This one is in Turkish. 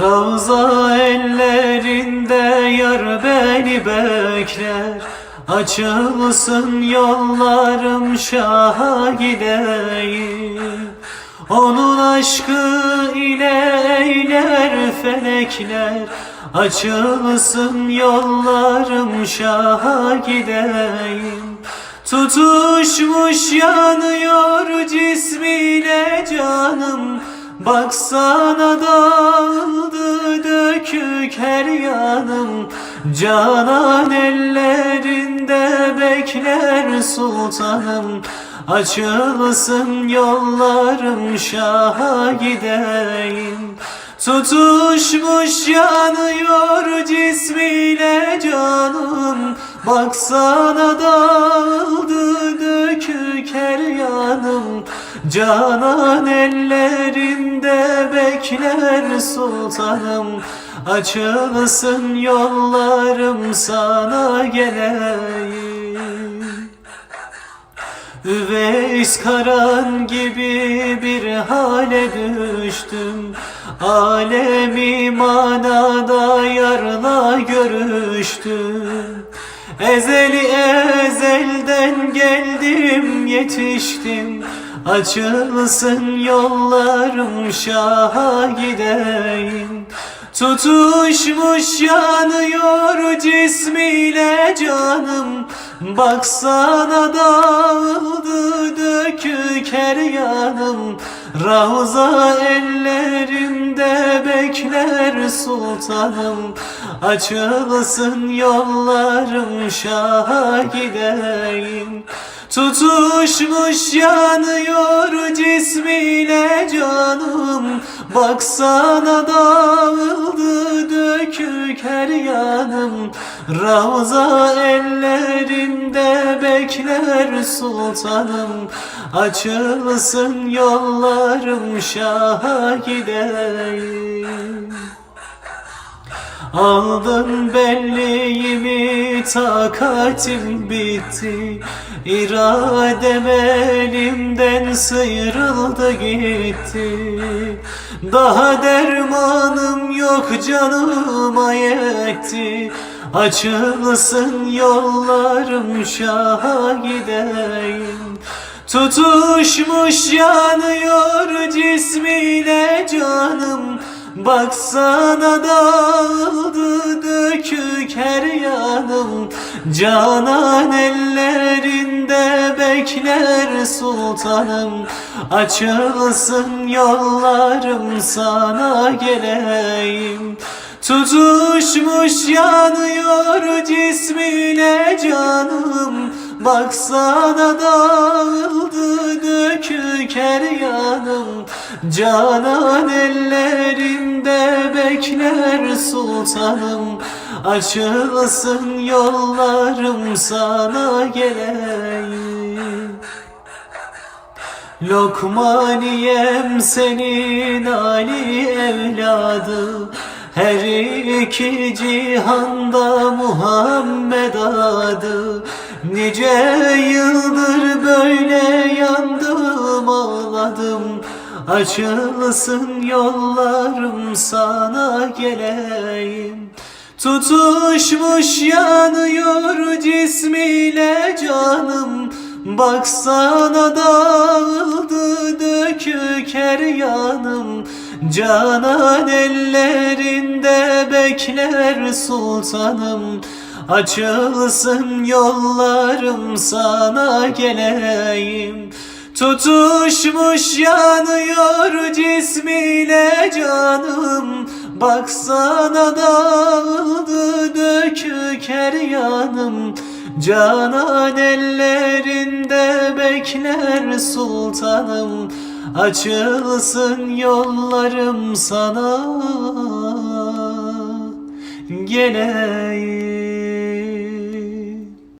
Ravza ellerinde yar beni bekler. Açılsın yollarım şaha gideyim. Onun aşkı ile eyler felekler. Açılsın yollarım şaha gideyim. Tutuşmuş yanıyor cismiyle canım. Baksana dağıldı dökük her yanım. Canan ellerinde bekler sultanım. Açılsın yollarım şaha gideyim. Tutuşmuş yanıyor cismiyle canım. Baksana dağıldı dökük her yanım. Canan ellerinde bekler sultanım. Açılsın yollarım sana geleyim. Üveys Karan gibi bir hale düştüm. Alemi manada yarla görüştüm. Ezeli ezelden geldim yetiştim. Açılsın yollarım şaha gideyim. Tutuşmuş yanıyor cismiyle canım. Baksana dağıldı dökük her yanım. Ravza ellerinde bekler sultanım. Açılsın yollarım şaha gideyim. Tutuşmuş yanıyor cismiyle canım. Baksana dağıldı dökük her yanım. Ravza ellerinde bekler sultanım. Açılsın yollarım şaha gideyim. Aldın belliğimi, takatim bitti. İradem elimden sıyrıldı gitti. Daha dermanım yok canıma yetti. Açılsın yollarım şaha gideyim. Tutuşmuş yanıyor cismiyle canım. Baksana dağıldı dökük her yanım. Canan ellerinde bekler sultanım. Açılsın yollarım sana geleyim. Tutuşmuş yanıyor cismiyle canım. Baksana dağıldı dökük her yanım. Canan ellerinde bekler sultanım. Açılsın yollarım sana geleyim. Lokmaniyem senin Ali evladı. Her iki cihanda Muhammed adı. Nice yıldır böyle yandım ağladım. Açılsın yollarım sana geleyim. Tutuşmuş yanıyor cismiyle canım. Baksana dağıldı dökük her yanım. Canan ellerinde bekler sultanım. Açılsın yollarım sana geleyim. Tutuşmuş yanıyor cismiyle canım. Baksana dağıldı dökük her yanım. Canan ellerinde bekler sultanım. Açılsın yollarım sana geleyim.